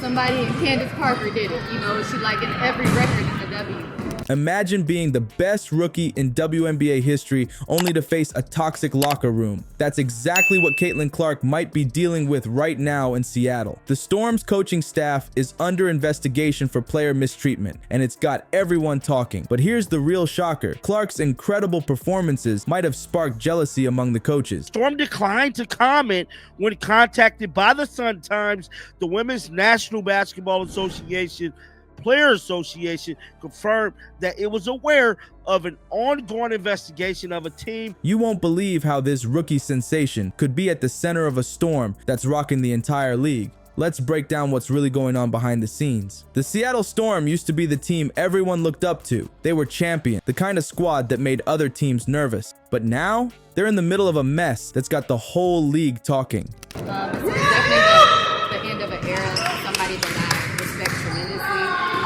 somebody, and Candace Parker did it. You know, she like in every record in the W. Imagine being the best rookie in WNBA history only to face a toxic locker room. That's exactly what Caitlin Clark might be dealing with right now in Seattle. The Storm's coaching staff is under investigation for player mistreatment, and it's got everyone talking. But here's the real shocker. Clark's incredible performances might have sparked jealousy among the coaches. Storm declined to comment when contacted by the Sun-Times. The Women's National Basketball Association Player Association confirmed that it was aware of an ongoing investigation of a team. You won't believe how this rookie sensation could be at the center of a storm that's rocking the entire league. Let's break down what's really going on behind the scenes. The Seattle Storm used to be the team everyone looked up to. They were champion, the kind of squad that made other teams nervous. But now, they're in the middle of a mess that's got the whole league talking. This is definitely the end of an era. Somebody that I respect tremendously.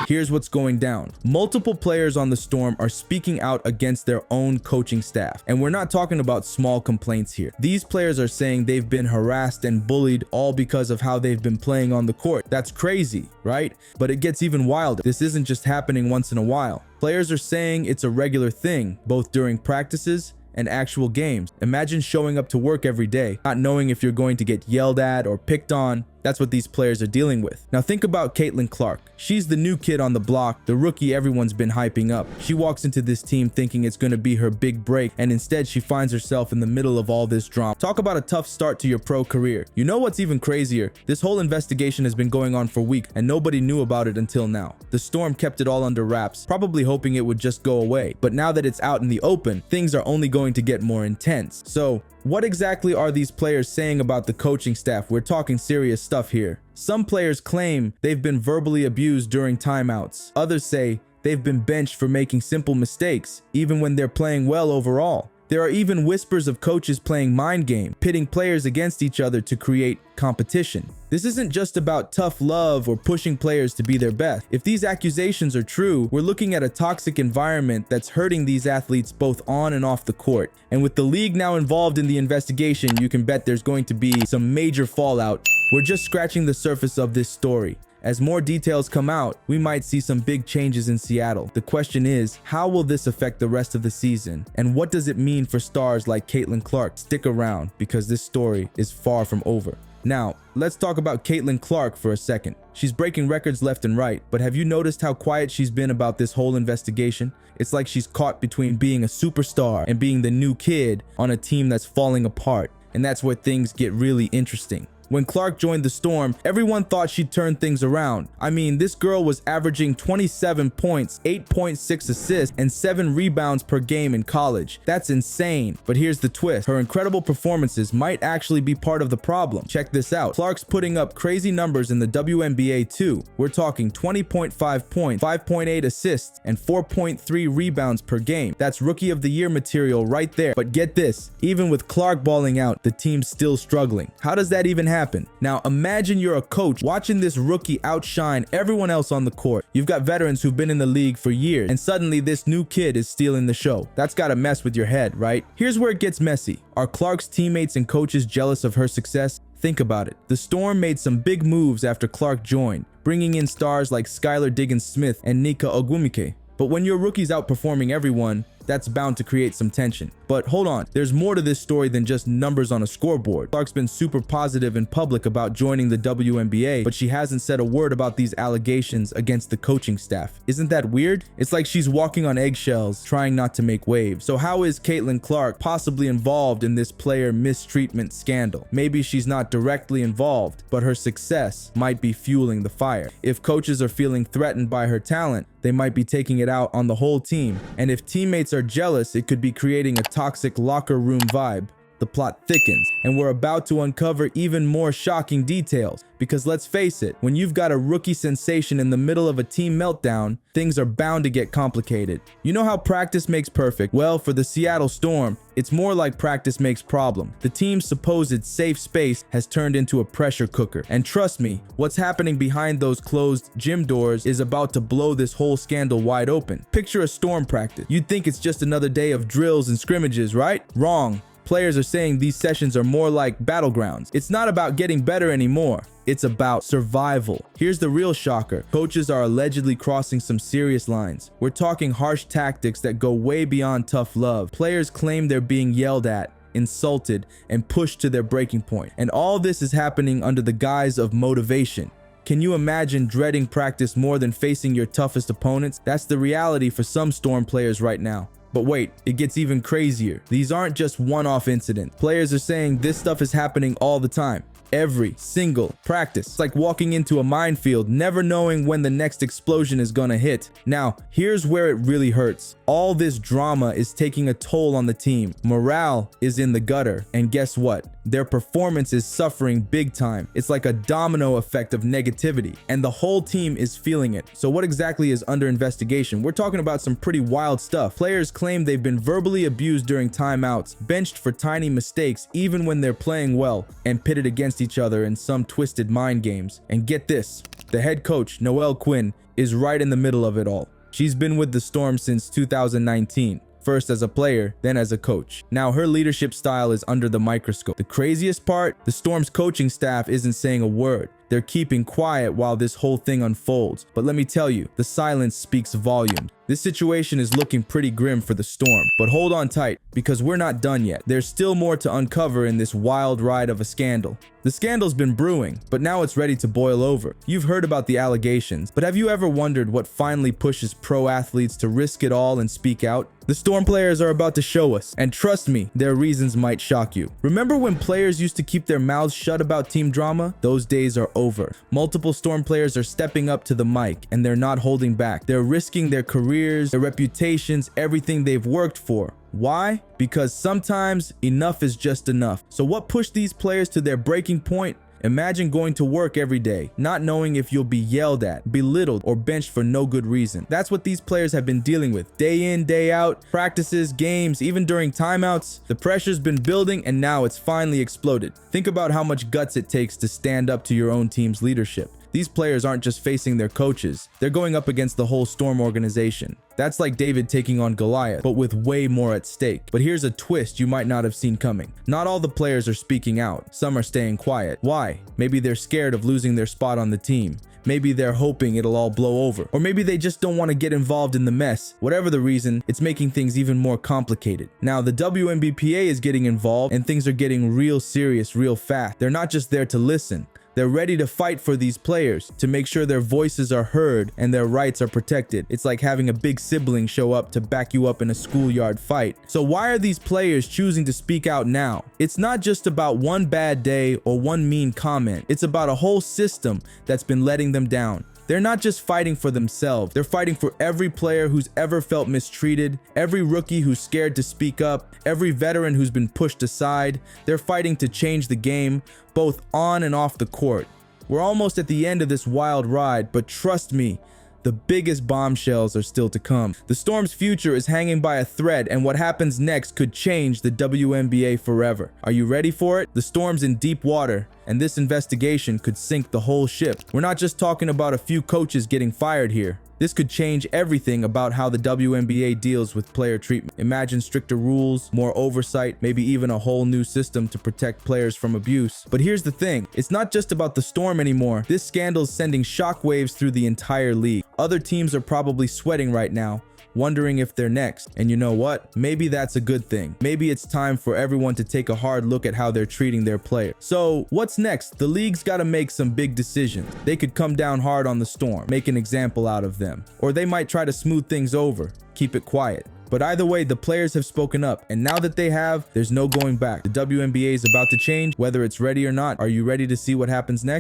Here's what's going down. Multiple players on the Storm are speaking out against their own coaching staff. And we're not talking about small complaints here. These players are saying they've been harassed and bullied all because of how they've been playing on the court. That's crazy, right? But it gets even wilder. This isn't just happening once in a while. Players are saying it's a regular thing, both during practices and actual games. Imagine showing up to work every day, not knowing if you're going to get yelled at or picked on. That's what these players are dealing with. Now think about Caitlin Clark. She's the new kid on the block, the rookie everyone's been hyping up. She walks into this team thinking it's going to be her big break, and instead she finds herself in the middle of all this drama. Talk about a tough start to your pro career. You know what's even crazier? This whole investigation has been going on for weeks, and nobody knew about it until now. The Storm kept it all under wraps, probably hoping it would just go away. But now that it's out in the open, things are only going to get more intense. So, what exactly are these players saying about the coaching staff? We're talking serious stuff here. Some players claim they've been verbally abused during timeouts. Others say they've been benched for making simple mistakes, even when they're playing well overall. There are even whispers of coaches playing mind game, pitting players against each other to create competition. This isn't just about tough love or pushing players to be their best. If these accusations are true, we're looking at a toxic environment that's hurting these athletes both on and off the court. And with the league now involved in the investigation, you can bet there's going to be some major fallout. We're just scratching the surface of this story. As more details come out, we might see some big changes in Seattle. The question is, how will this affect the rest of the season? And what does it mean for stars like Caitlin Clark? Stick around, because this story is far from over. Now, let's talk about Caitlin Clark for a second. She's breaking records left and right, but have you noticed how quiet she's been about this whole investigation? It's like she's caught between being a superstar and being the new kid on a team that's falling apart. And that's where things get really interesting. When Clark joined the Storm, everyone thought she'd turn things around. I mean, this girl was averaging 27 points, 8.6 assists, and 7 rebounds per game in college. That's insane. But here's the twist. Her incredible performances might actually be part of the problem. Check this out. Clark's putting up crazy numbers in the WNBA too. We're talking 20.5 points, 5.8 assists, and 4.3 rebounds per game. That's Rookie of the Year material right there. But get this, even with Clark balling out, the team's still struggling. How does that even happen? Now imagine you're a coach watching this rookie outshine everyone else on the court. You've got veterans who've been in the league for years, and suddenly this new kid is stealing the show. That's gotta mess with your head, right? Here's where it gets messy. Are Clark's teammates and coaches jealous of her success? Think about it. The Storm made some big moves after Clark joined, bringing in stars like Skylar Diggins-Smith and Nika Ogwumike. But when your rookie's outperforming everyone, that's bound to create some tension. But hold on, there's more to this story than just numbers on a scoreboard. Clark's been super positive in public about joining the WNBA, but she hasn't said a word about these allegations against the coaching staff. Isn't that weird? It's like she's walking on eggshells, trying not to make waves. So how is Caitlin Clark possibly involved in this player mistreatment scandal? Maybe she's not directly involved, but her success might be fueling the fire. If coaches are feeling threatened by her talent, they might be taking it out on the whole team. And if teammates are jealous, it could be creating a toxic locker room vibe. The plot thickens, and we're about to uncover even more shocking details. Because let's face it, when you've got a rookie sensation in the middle of a team meltdown, things are bound to get complicated. You know how practice makes perfect? Well, for the Seattle Storm, it's more like practice makes problem. The team's supposed safe space has turned into a pressure cooker. And trust me, what's happening behind those closed gym doors is about to blow this whole scandal wide open. Picture a Storm practice. You'd think it's just another day of drills and scrimmages, right? Wrong. Players are saying these sessions are more like battlegrounds. It's not about getting better anymore. It's about survival. Here's the real shocker. Coaches are allegedly crossing some serious lines. We're talking harsh tactics that go way beyond tough love. Players claim they're being yelled at, insulted, and pushed to their breaking point. And all this is happening under the guise of motivation. Can you imagine dreading practice more than facing your toughest opponents? That's the reality for some Storm players right now. But wait, it gets even crazier. These aren't just one-off incidents. Players are saying this stuff is happening all the time. Every single practice. It's like walking into a minefield, never knowing when the next explosion is gonna hit. Now, here's where it really hurts. All this drama is taking a toll on the team. Morale is in the gutter. And guess what? Their performance is suffering big time. It's like a domino effect of negativity, and the whole team is feeling it. So what exactly is under investigation? We're talking about some pretty wild stuff. Players claim they've been verbally abused during timeouts, benched for tiny mistakes even when they're playing well, and pitted against each other in some twisted mind games. And get this, the head coach, Noelle Quinn, is right in the middle of it all. She's been with the Storm since 2019. First as a player, then as a coach. Now her leadership style is under the microscope. The craziest part, the Storm's coaching staff isn't saying a word. They're keeping quiet while this whole thing unfolds. But let me tell you, the silence speaks volumes. This situation is looking pretty grim for the Storm. But hold on tight, because we're not done yet. There's still more to uncover in this wild ride of a scandal. The scandal's been brewing, but now it's ready to boil over. You've heard about the allegations, but have you ever wondered what finally pushes pro athletes to risk it all and speak out? The Storm players are about to show us, and trust me, their reasons might shock you. Remember when players used to keep their mouths shut about team drama? Those days are over. Multiple Storm players are stepping up to the mic, and they're not holding back. They're risking their careers, their reputations, everything they've worked for. Why? Because sometimes enough is just enough. So what pushed these players to their breaking point? Imagine going to work every day, not knowing if you'll be yelled at, belittled, or benched for no good reason. That's what these players have been dealing with. Day in, day out, practices, games, even during timeouts. The pressure's been building and now it's finally exploded. Think about how much guts it takes to stand up to your own team's leadership. These players aren't just facing their coaches, they're going up against the whole Storm organization. That's like David taking on Goliath, but with way more at stake. But here's a twist you might not have seen coming. Not all the players are speaking out. Some are staying quiet. Why? Maybe they're scared of losing their spot on the team. Maybe they're hoping it'll all blow over. Or maybe they just don't want to get involved in the mess. Whatever the reason, it's making things even more complicated. Now, the WNBA is getting involved and things are getting real serious real fast. They're not just there to listen. They're ready to fight for these players, to make sure their voices are heard and their rights are protected. It's like having a big sibling show up to back you up in a schoolyard fight. So why are these players choosing to speak out now? It's not just about one bad day or one mean comment. It's about a whole system that's been letting them down. They're not just fighting for themselves, they're fighting for every player who's ever felt mistreated, every rookie who's scared to speak up, every veteran who's been pushed aside. They're fighting to change the game, both on and off the court. We're almost at the end of this wild ride, but trust me, the biggest bombshells are still to come. The Storm's future is hanging by a thread, and what happens next could change the WNBA forever. Are you ready for it? The Storm's in deep water, and this investigation could sink the whole ship. We're not just talking about a few coaches getting fired here. This could change everything about how the WNBA deals with player treatment. Imagine stricter rules, more oversight, maybe even a whole new system to protect players from abuse. But here's the thing, it's not just about the Storm anymore. This scandal's sending shockwaves through the entire league. Other teams are probably sweating right now, wondering if they're next. And you know what? Maybe that's a good thing. Maybe it's time for everyone to take a hard look at how they're treating their players. So what's next? The league's got to make some big decisions. They could come down hard on the Storm, make an example out of them, or they might try to smooth things over, keep it quiet. But either way, the players have spoken up, and now that they have, there's no going back. The WNBA is about to change, whether it's ready or not. Are you ready to see what happens next?